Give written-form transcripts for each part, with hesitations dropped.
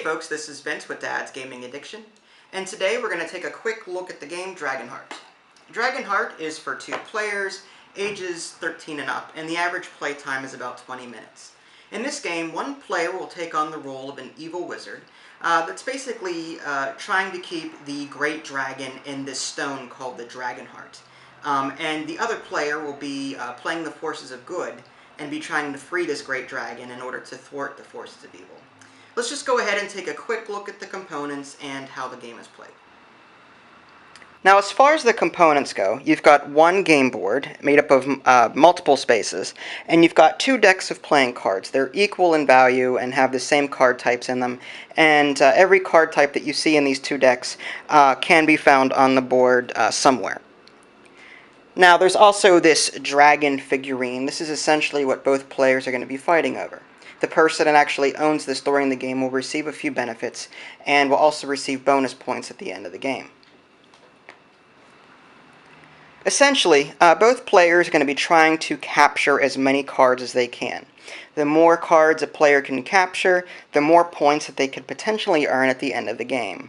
folks, this is Vince with Dad's Gaming Addiction, and today we're going to take a quick look at the game Dragonheart. Dragonheart is for 2 players, ages 13 and up, and the average play time is about 20 minutes. In this game, one player will take on the role of an evil wizard that's basically trying to keep the great dragon in this stone called the Dragonheart. And the other player will be playing the forces of good and be trying to free this great dragon in order to thwart the forces of evil. Let's just go ahead and take a quick look at the components and how the game is played. Now, as far as the components go, you've got one game board made up of multiple spaces, and you've got 2 decks of playing cards. They're equal in value and have the same card types in them, and every card type that you see in these 2 decks can be found on the board somewhere. Now, there's also this dragon figurine. This is essentially what both players are going to be fighting over. The person that actually owns this during the game will receive a few benefits and will also receive bonus points at the end of the game. Essentially, both players are going to be trying to capture as many cards as they can. The more cards a player can capture, the more points that they could potentially earn at the end of the game.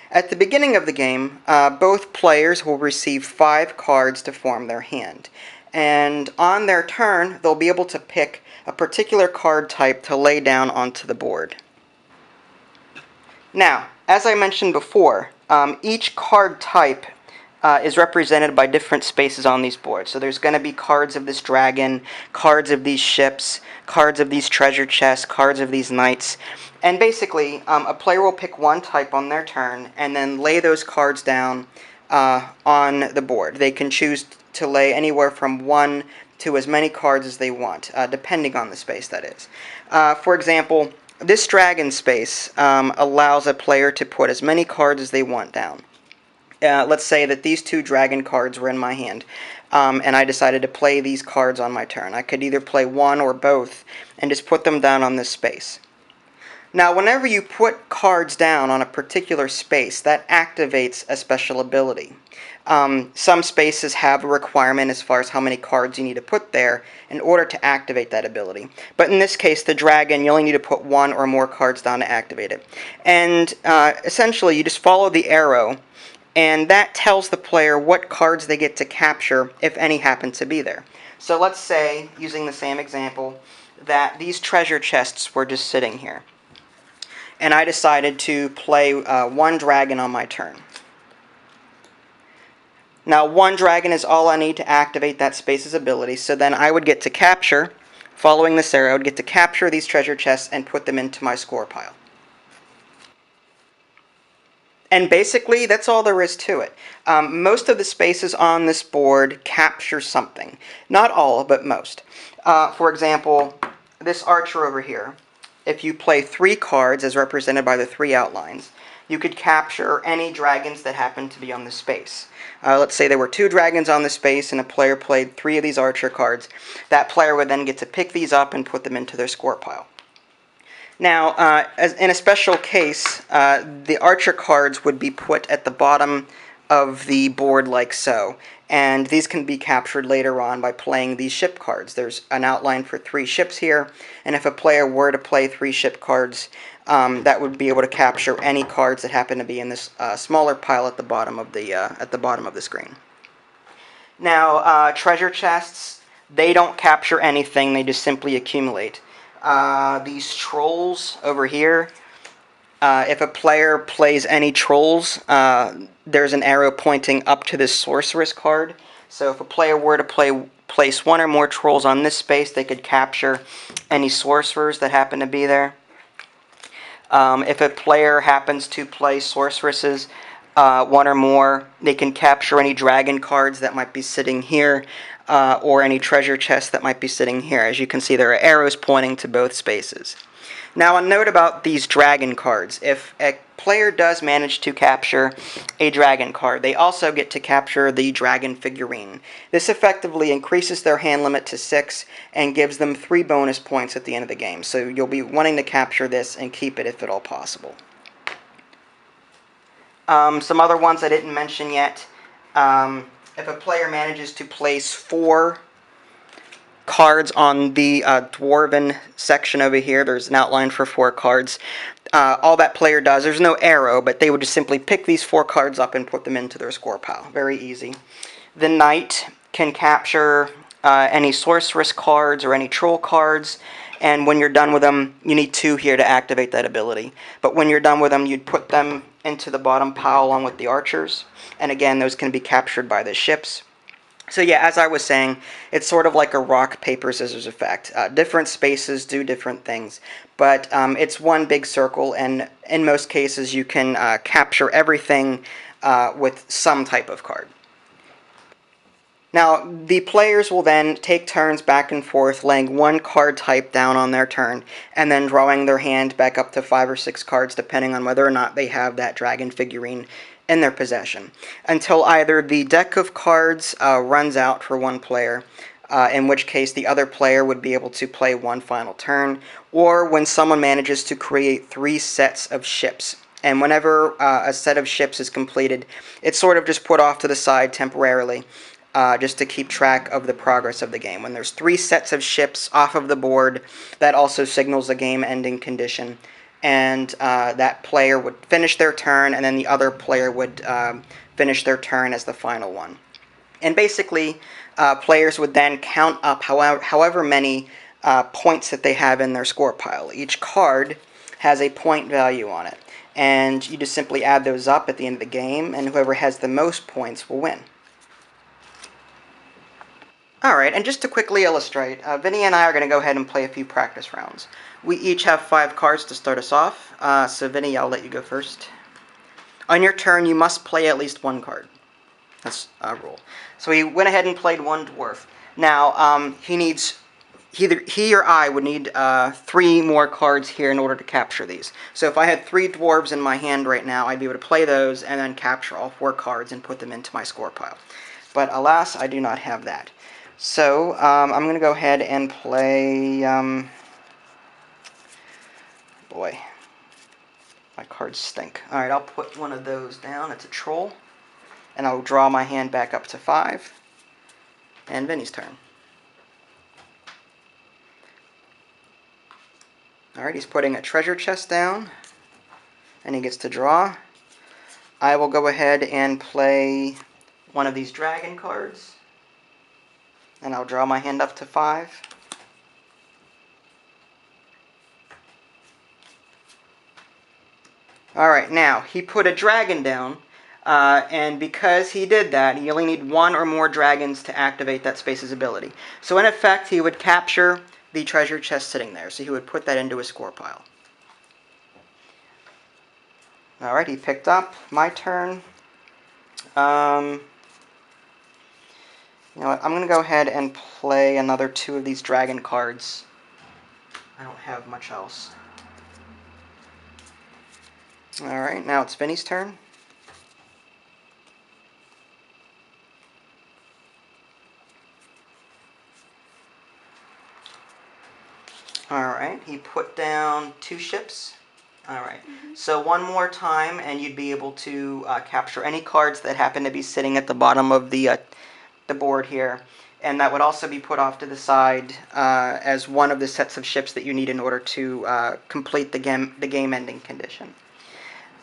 At the beginning of the game, both players will receive 5 cards to form their hand. And on their turn, they'll be able to pick a particular card type to lay down onto the board. Now, as I mentioned before, each card type is represented by different spaces on these boards. So there's going to be cards of this dragon, cards of these ships, cards of these treasure chests, cards of these knights. And basically, a player will pick one type on their turn and then lay those cards down on the board. They can choose to lay anywhere from 1 to as many cards as they want, depending on the space, that is. For example, this dragon space allows a player to put as many cards as they want down. Let's say that these 2 dragon cards were in my hand, and I decided to play these cards on my turn. I could either play one or both and just put them down on this space. Now, whenever you put cards down on a particular space, that activates a special ability. Some spaces have a requirement as far as how many cards you need to put there in order to activate that ability. But in this case, the dragon, you only need to put 1 or more cards down to activate it. And essentially, you just follow the arrow, and that tells the player what cards they get to capture, if any happen to be there. So let's say, using the same example, that these treasure chests were just sitting here. And I decided to play 1 dragon on my turn. Now, 1 dragon is all I need to activate that space's ability, so then I would get to capture, following this arrow, I would get to capture these treasure chests and put them into my score pile. And basically, that's all there is to it. Most of the spaces on this board capture something. Not all, but most. For example, this archer over here, if you play 3 cards as represented by the 3 outlines, you could capture any dragons that happen to be on the space. Let's say there were 2 dragons on the space and a player played 3 of these archer cards. That player would then get to pick these up and put them into their score pile. Now, in a special case, the archer cards would be put at the bottom of the board like so, and these can be captured later on by playing these ship cards. There's an outline for 3 ships here, and if a player were to play 3 ship cards, that would be able to capture any cards that happen to be in this smaller pile at the bottom of the screen. Now, treasure chests, they don't capture anything; they just simply accumulate. These trolls over here, if a player plays any trolls, there's an arrow pointing up to this sorceress card. So if a player were to place 1 or more trolls on this space, they could capture any sorcerers that happen to be there. If a player happens to play sorceresses, 1 or more, they can capture any dragon cards that might be sitting here, or any treasure chests that might be sitting here. As you can see, there are arrows pointing to both spaces. Now, a note about these dragon cards. If a player does manage to capture a dragon card, they also get to capture the dragon figurine. This effectively increases their hand limit to 6 and gives them 3 bonus points at the end of the game. So you'll be wanting to capture this and keep it if at all possible. Some other ones I didn't mention yet. If a player manages to place 4 cards on the dwarven section over here. There's an outline for 4 cards. all that player does, there's no arrow, but they would just simply pick these 4 cards up and put them into their score pile. Very easy. The knight can capture any sorceress cards or any troll cards, and when you're done with them, you need 2 here to activate that ability. But when you're done with them, you'd put them into the bottom pile along with the archers, and again, those can be captured by the ships. So yeah, as I was saying, it's sort of like a rock, paper, scissors effect. Different spaces do different things, but it's one big circle, and in most cases you can capture everything with some type of card. Now, the players will then take turns back and forth, laying 1 card type down on their turn, and then drawing their hand back up to 5 or 6 cards, depending on whether or not they have that dragon figurine in their possession, until either the deck of cards runs out for one player, in which case the other player would be able to play 1 final turn, or when someone manages to create 3 sets of ships. And whenever a set of ships is completed, it's sort of just put off to the side temporarily, just to keep track of the progress of the game. When there's 3 sets of ships off of the board, that also signals a game-ending condition, and that player would finish their turn, and then the other player would finish their turn as the final one. And basically, players would then count up however many points that they have in their score pile. Each card has a point value on it, and you just simply add those up at the end of the game, and whoever has the most points will win. Alright, and just to quickly illustrate, Vinny and I are going to go ahead and play a few practice rounds. We each have 5 cards to start us off, so Vinny, I'll let you go first. On your turn, you must play at least 1 card. That's a rule. So he went ahead and played 1 dwarf. Now, either he or I would need 3 more cards here in order to capture these. So if I had 3 dwarves in my hand right now, I'd be able to play those and then capture all 4 cards and put them into my score pile. But alas, I do not have that. So, I'm going to go ahead and play, boy, my cards stink. Alright, I'll put one of those down. It's a troll. And I'll draw my hand back up to 5. And Vinny's turn. Alright, he's putting a treasure chest down. And he gets to draw. I will go ahead and play one of these dragon cards. And I'll draw my hand up to 5. Alright, now, he put a dragon down, and because he did that, he only need 1 or more dragons to activate that space's ability. So in effect, he would capture the treasure chest sitting there, so he would put that into his score pile. Alright, he picked up. My turn. You know what, I'm going to go ahead and play another 2 of these dragon cards. I don't have much else. Alright, now it's Vinny's turn. Alright, he put down 2 ships. Alright, so one more time and you'd be able to capture any cards that happen to be sitting at the bottom of the board here, and that would also be put off to the side as one of the sets of ships that you need in order to complete the game-ending condition.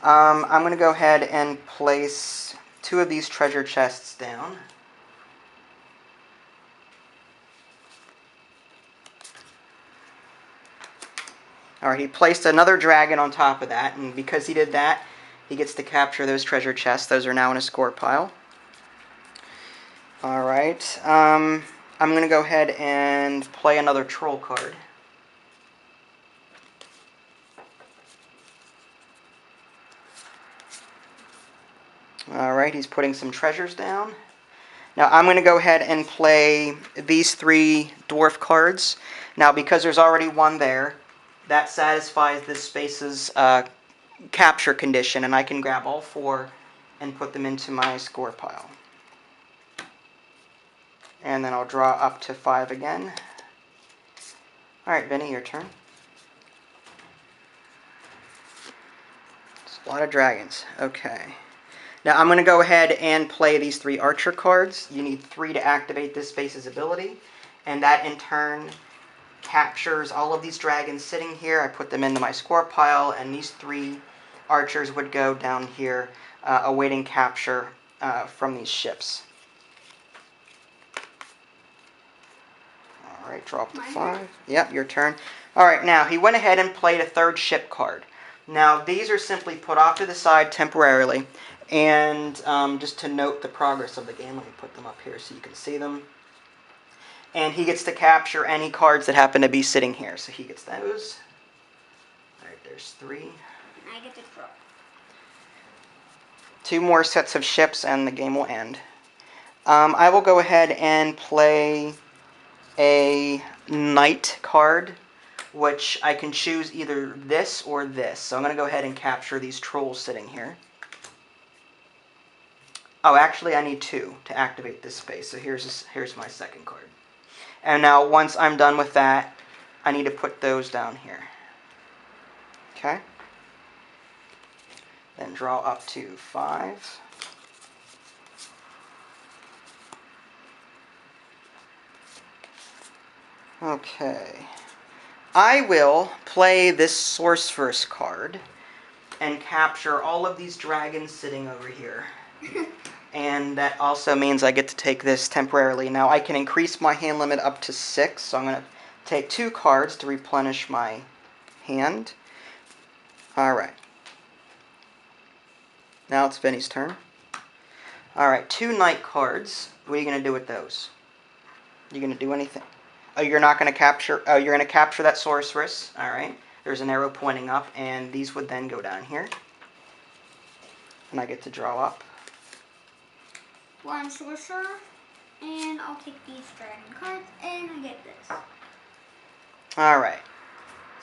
I'm going to go ahead and place 2 of these treasure chests down. Alright, he placed another dragon on top of that, and because he did that, he gets to capture those treasure chests. Those are now in his score pile. Alright, I'm going to go ahead and play another troll card. Alright, he's putting some treasures down. Now I'm going to go ahead and play these 3 dwarf cards. Now because there's already 1 there, that satisfies this space's capture condition, and I can grab all 4 and put them into my score pile. And then I'll draw up to 5 again. Alright, Vinny, your turn. It's a lot of dragons. Okay. Now I'm going to go ahead and play these 3 archer cards. You need 3 to activate this space's ability. And that in turn captures all of these dragons sitting here. I put them into my score pile, and these 3 archers would go down here awaiting capture from these ships. Alright, draw up to 5. Yep, your turn. Alright, now he went ahead and played a 3rd ship card. Now, these are simply put off to the side temporarily, and just to note the progress of the game, let me put them up here so you can see them. And he gets to capture any cards that happen to be sitting here. So he gets those. Alright, there's 3. I get to draw. 2 more sets of ships and the game will end. I will go ahead and play a knight card, which I can choose either this or this. So I'm going to go ahead and capture these trolls sitting here. Oh, actually I need 2 to activate this space. So here's my 2nd card. And now once I'm done with that, I need to put those down here. Okay? Then draw up to 5. Okay. I will play this Sorceress card and capture all of these dragons sitting over here. And that also means I get to take this temporarily. Now I can increase my hand limit up to 6, so I'm going to take 2 cards to replenish my hand. Alright. Now it's Vinny's turn. Alright, 2 knight cards. What are you going to do with those? You going to do anything? Oh, you're not going to capture... Oh, you're going to capture that sorceress. Alright. There's an arrow pointing up, and these would then go down here. And I get to draw up. 1 sorcerer, and I'll take these dragon cards, and I get this. Alright.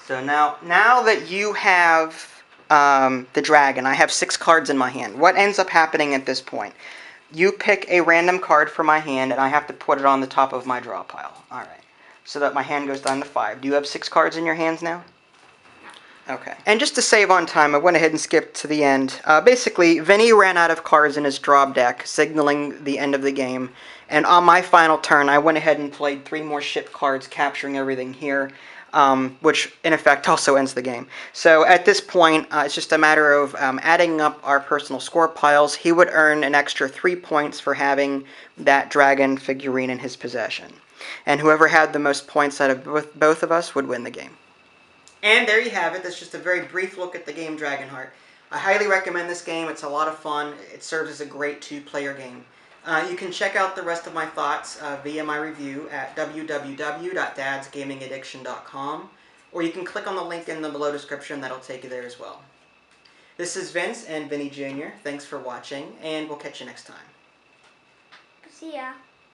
So now that you have the dragon, I have 6 cards in my hand. What ends up happening at this point? You pick a random card from my hand, and I have to put it on the top of my draw pile. Alright. So that my hand goes down to 5. Do you have 6 cards in your hands now? Okay. And just to save on time, I went ahead and skipped to the end. Basically, Vinny ran out of cards in his drop deck, signaling the end of the game. And on my final turn, I went ahead and played 3 more ship cards, capturing everything here, which in effect also ends the game. So at this point, it's just a matter of adding up our personal score piles. He would earn an extra 3 points for having that dragon figurine in his possession. And whoever had the most points out of both of us would win the game. And there you have it. That's just a very brief look at the game Dragonheart. I highly recommend this game. It's a lot of fun. It serves as a great 2-player game. You can check out the rest of my thoughts via my review at www.dadsgamingaddiction.com, or you can click on the link in the below description. That'll take you there as well. This is Vince and Vinny Jr. Thanks for watching, and we'll catch you next time. See ya.